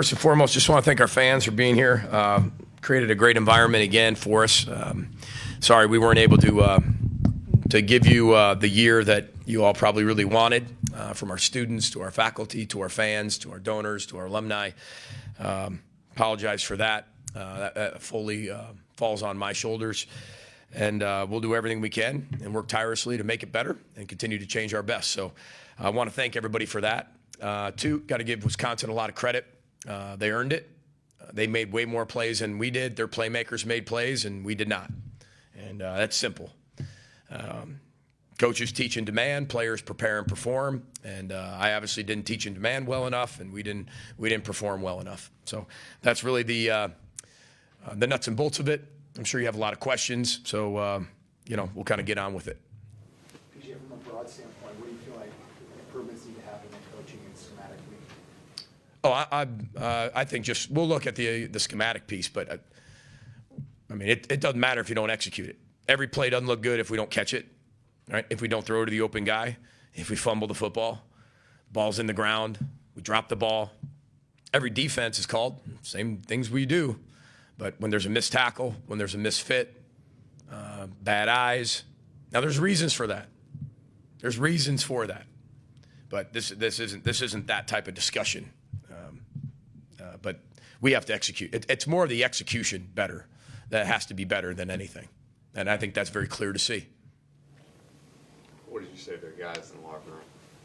First and foremost, just want to thank our fans for being here. Created a great environment again for us. Sorry we weren't able to give you the year that you all probably really wanted, from our students to our faculty to our fans to our donors to our alumni. Apologize for that. That fully falls on my shoulders. And we'll do everything we can and work tirelessly to make it better and continue to change our best. So I want to thank everybody for that. Two, got to give Wisconsin a lot of credit. They earned it. They made way more plays than we did. Their playmakers made plays, and we did not. And that's simple. Coaches teach in demand, players prepare and perform. And I obviously didn't teach in demand well enough, and we didn't perform well enough. So that's really the nuts and bolts of it. I'm sure you have a lot of questions, so we'll kind of get on with it. PJ, from a broad standpoint, what do you feel like improvements need to happen in coaching and schematically? I think we'll look at the schematic piece, but it doesn't matter if you don't execute it. Every play doesn't look good if we don't catch it, right? If we don't throw it to the open guy, if we fumble the football, ball's in the ground, we drop the ball. Every defense is called, same things we do. But when there's a missed tackle, when there's a misfit, bad eyes, now there's reasons for that. There's reasons for that. But this isn't that type of discussion. But we have to execute. It's more the execution better that has to be better than anything, and I think that's very clear to see. What did you say to the guys in the locker room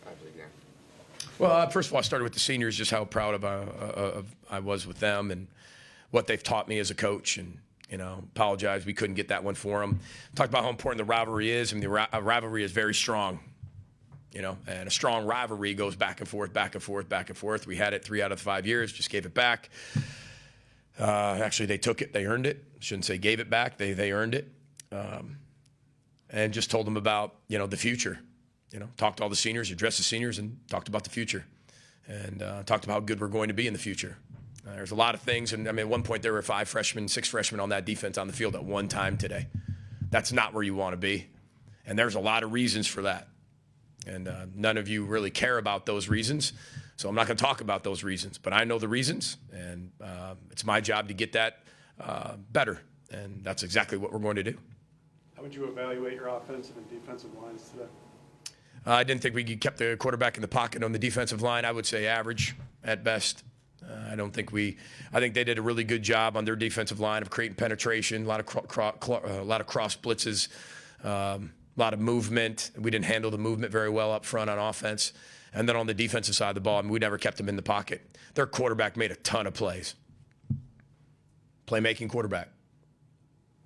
after the game? Well, first of all, I started with the seniors, just how proud I was with them and what they've taught me as a coach, and apologize we couldn't get that one for them. Talked about how important the rivalry is. I mean, the rivalry is very strong, and a strong rivalry goes back and forth, back and forth, back and forth. We had it 3 out of 5 years, just gave it back. Actually, they took it, they earned it. Shouldn't say gave it back, they earned it, and just told them about the future. Talked to all the seniors, addressed the seniors, and talked about the future, and talked about how good we're going to be in the future. There's a lot of things, and at one point there were 5 freshmen, 6 freshmen on that defense on the field at one time today. That's not where you want to be, and there's a lot of reasons for that, and none of you really care about those reasons, so I'm not going to talk about those reasons, but I know the reasons, and it's my job to get that better, and that's exactly what we're going to do. How would you evaluate your offensive and defensive lines today? I didn't think we kept the quarterback in the pocket on the defensive line. I would say average at best. I think they did a really good job on their defensive line of creating penetration, a lot of cross blitzes, a lot of movement. We didn't handle the movement very well up front on offense. And then on the defensive side of the ball, we never kept them in the pocket. Their quarterback made a ton of plays. Playmaking quarterback.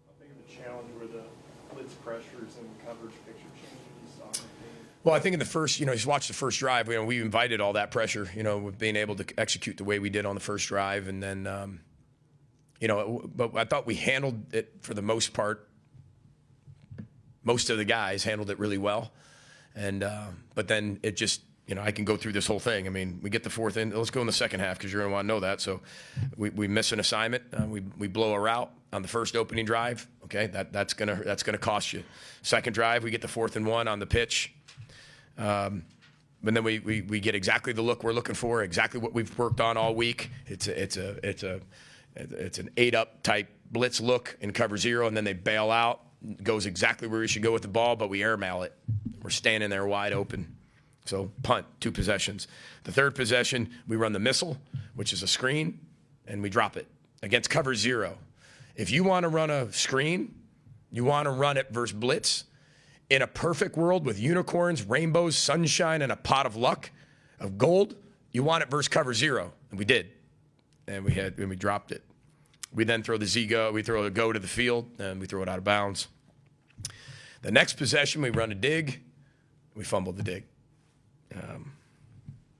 How big of a challenge were the blitz pressures and coverage picture changes you saw in the game? Well, I think in the first, just watch the first drive. We invited all that pressure, with being able to execute the way we did on the first drive, and then, but I thought we handled it for the most part. Most of the guys handled it really well, and but then it just, I can go through this whole thing. We get the fourth in. Let's go in the second half because you're going to want to know that. So we miss an assignment. We blow a route on the first opening drive. Okay, that's gonna cost you. Second drive, we get the 4th and 1 on the pitch. But then we get exactly the look we're looking for, exactly what we've worked on all week. It's an 8-up type blitz look in cover 0, and then they bail out. Goes exactly where we should go with the ball, but we airmail it. We're standing there wide open. So punt, 2 possessions. The third possession, we run the missile, which is a screen, and we drop it against cover 0. If you want to run a screen, you want to run it versus blitz. In a perfect world with unicorns, rainbows, sunshine, and a pot of luck, of gold, you want it versus cover 0, and we did, and we dropped it. We then throw we throw a go to the field, and we throw it out of bounds. The next possession, we run a dig, we fumble the dig.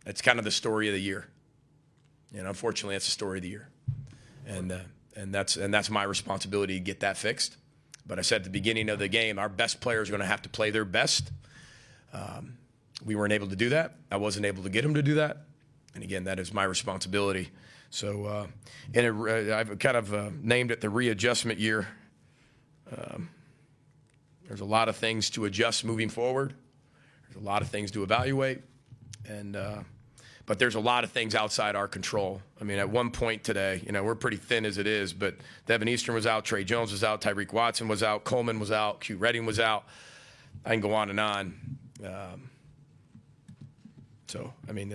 That's kind of the story of the year, and unfortunately, that's the story of the year, and that's my responsibility to get that fixed. But I said at the beginning of the game, our best players are going to have to play their best. We weren't able to do that. I wasn't able to get them to do that. And again, that is my responsibility. So I've kind of named it the readjustment year. There's a lot of things to adjust moving forward. There's a lot of things to evaluate. But there's a lot of things outside our control. I mean, at one point today, we're pretty thin as it is, but Devin Eastern was out, Trey Jones was out, Tyreek Watson was out, Coleman was out, Q Redding was out. I can go on and on. So, I mean,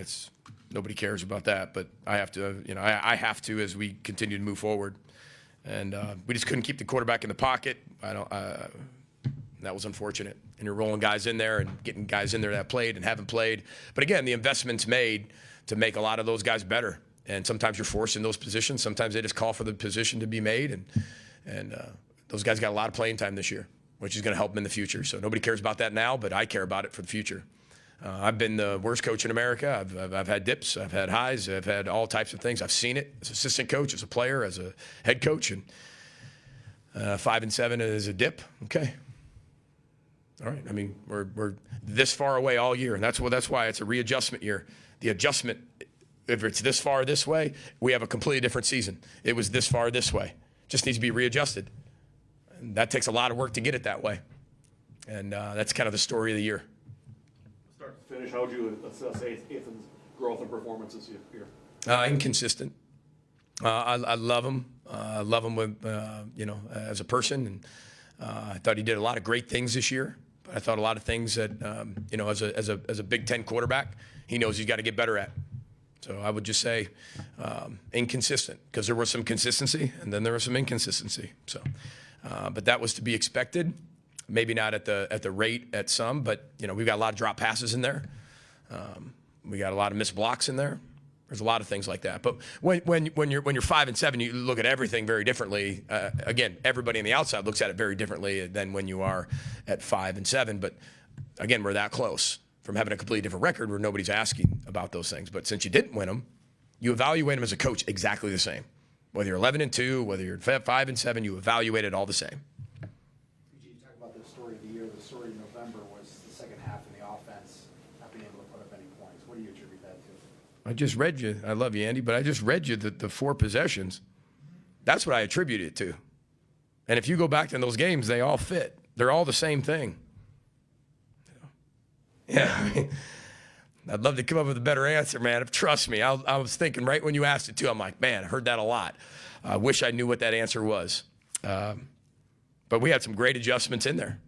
nobody cares about that, but I have to, I have to as we continue to move forward. And we just couldn't keep the quarterback in the pocket. That was unfortunate. And you're rolling guys in there and getting guys in there that played and haven't played. But again, the investment's made to make a lot of those guys better. And sometimes you're forced in those positions. Sometimes they just call for the position to be made. And those guys got a lot of playing time this year, which is going to help them in the future. So nobody cares about that now, but I care about it for the future. I've been the worst coach in America. I've had dips. I've had highs. I've had all types of things. I've seen it as assistant coach, as a player, as a head coach. And 5-7 is a dip. Okay. All right. I mean, we're this far away all year, and that's why it's a readjustment year. The adjustment, if it's this far this way, we have a completely different season. It was this far this way. Just needs to be readjusted. And that takes a lot of work to get it that way. And that's kind of the story of the year. Start to finish, how would you assess Ethan's growth and performance this year? Inconsistent. I love him. I love him with, as a person. And I thought he did a lot of great things this year. But I thought a lot of things that, as a Big Ten quarterback, he knows he's got to get better at. So I would just say inconsistent, because there was some consistency and then there was some inconsistency. So, but that was to be expected. Maybe not at the rate at some, but we've got a lot of drop passes in there. We got a lot of missed blocks in there. There's a lot of things like that. But when you're 5-7, you look at everything very differently. Again, everybody on the outside looks at it very differently than when you are at 5-7. But again, we're that close from having a completely different record where nobody's asking about those things. But since you didn't win them, you evaluate them as a coach exactly the same. Whether you're 11-2, whether you're 5-7, you evaluate it all the same. PJ, you talk about the story of the year. The story in November was the second half in the offense, not being able to put up any points. What do you attribute that to? I just read you. I love you, Andy, but I just read you the 4 possessions. That's what I attribute it to. And if you go back to those games, they all fit. They're all the same thing. Yeah, I mean, I'd love to come up with a better answer, man. Trust me, I was thinking right when you asked it, too. I'm like, man, I heard that a lot. I wish I knew what that answer was. But we had some great adjustments in there.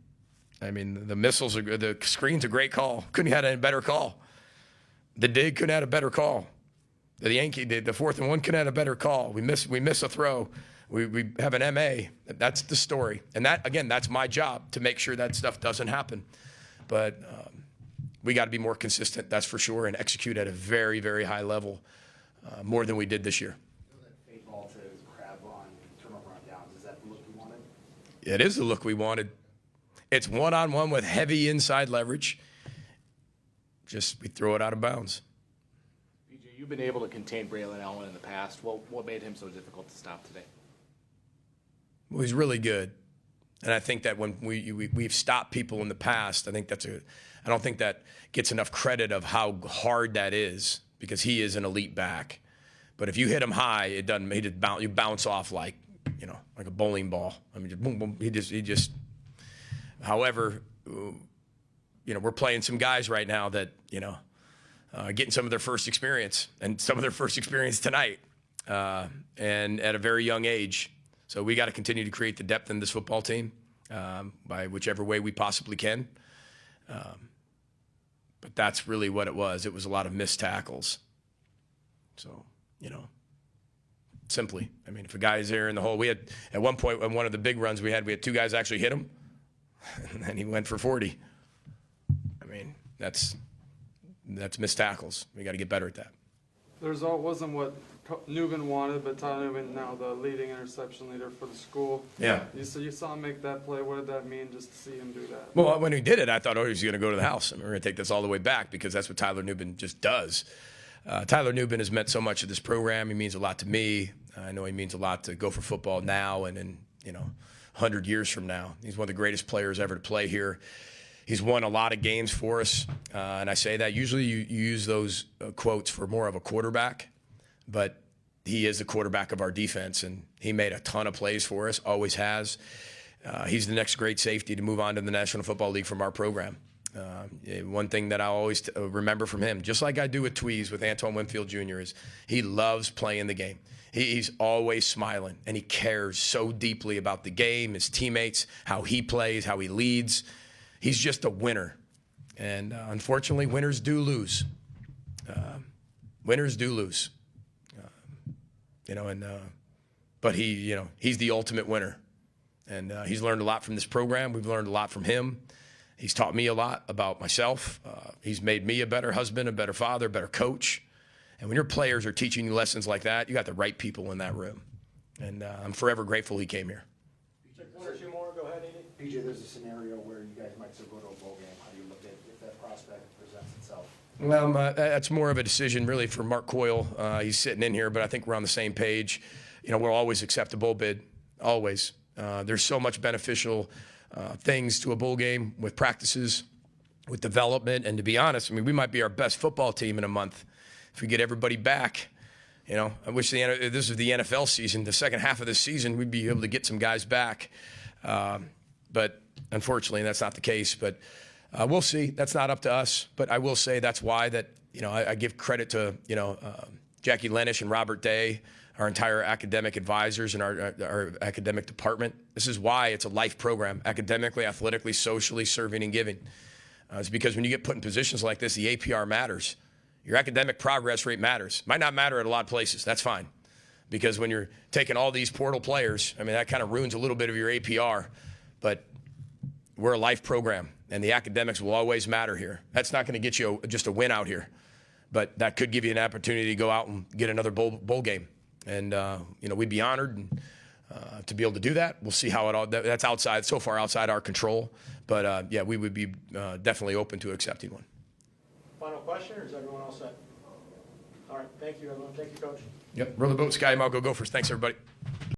I mean, the screen's a great call. Couldn't have had a better call. The dig couldn't have had a better call. The 4th and 1 couldn't have had a better call. We miss a throw. We have an MA. That's the story. And that, again, that's my job, to make sure that stuff doesn't happen. But we got to be more consistent, that's for sure, and execute at a very, very high level, more than we did this year. That fade ball to Crab on turnover on downs, is that the look you wanted? It is the look we wanted. It's one-on-one with heavy inside leverage. Just we throw it out of bounds. PJ, you've been able to contain Braylon Allen in the past. What made him so difficult to stop today? Well, he's really good. And I think that when we've stopped people in the past, I don't think that gets enough credit of how hard that is, because he is an elite back. But if you hit him high, it doesn't. You bounce off like a bowling ball. I mean, just boom, boom. He just. However, we're playing some guys right now that getting some of their first experience, and some of their first experience tonight, and at a very young age. So we got to continue to create the depth in this football team by whichever way we possibly can. But that's really what it was. It was a lot of missed tackles. So, simply. I mean, if a guy's there in the hole, we had, at one point, on one of the big runs we had 2 guys actually hit him, and then he went for 40. I mean, that's missed tackles. We got to get better at that. Wasn't what Newman wanted, but Tyler Newman now the leading interception leader for the school. Yeah. You saw him make that play. What did that mean just to see him do that? Well, when he did it, I thought, he was going to go to the house. I mean, we're going to take this all the way back, because that's what Tyler Newman just does. Tyler Newman has meant so much to this program. He means a lot to me. I know he means a lot to Gopher football now and in 100 years from now. He's one of the greatest players ever to play here. He's won a lot of games for us, and I say that. Usually you use those quotes for more of a quarterback, but he is the quarterback of our defense, and he made a ton of plays for us, always has. He's the next great safety to move on to the National Football League from our program. One thing that I always remember from him, just like I do with Tweez, with Antoine Winfield Jr., is he loves playing the game. He's always smiling, and he cares so deeply about the game, his teammates, how he plays, how he leads. He's just a winner. And unfortunately, winners do lose. Winners do lose. But he's the ultimate winner. And he's learned a lot from this program. We've learned a lot from him. He's taught me a lot about myself. He's made me a better husband, a better father, a better coach. And when your players are teaching you lessons like that, you got the right people in that room. And I'm forever grateful he came here. One or two more, go ahead, Andy. PJ, there's a scenario where you guys might still go to a bowl game. How do you look at if that prospect presents itself? Well, that's more of a decision really for Mark Coyle. He's sitting in here, but I think we're on the same page. We'll always accept a bowl bid, always. There's so much beneficial things to a bowl game with practices, with development, and to be honest, we might be our best football team in a month if we get everybody back. I wish this was the NFL season. The second half of this season, we'd be able to get some guys back. But unfortunately, that's not the case. But we'll see. That's not up to us. But I will say that's why that I give credit to Jackie Lenish and Robert Day, our entire academic advisors and our academic department. This is why it's a life program, academically, athletically, socially, serving and giving. It's because when you get put in positions like this, the APR matters. Your academic progress rate matters. Might not matter at a lot of places. That's fine. Because when you're taking all these portal players, that kind of ruins a little bit of your APR. But we're a life program, and the academics will always matter here. That's not going to get you just a win out here. But that could give you an opportunity to go out and get another bowl game. And, we'd be honored to be able to do that. We'll see how that's so far outside our control. But, we would be definitely open to accepting one. Final question, or is everyone all set? All right, thank you, everyone. Thank you, Coach. Yep, row the boat, Sky. Go Gophers. Thanks, everybody.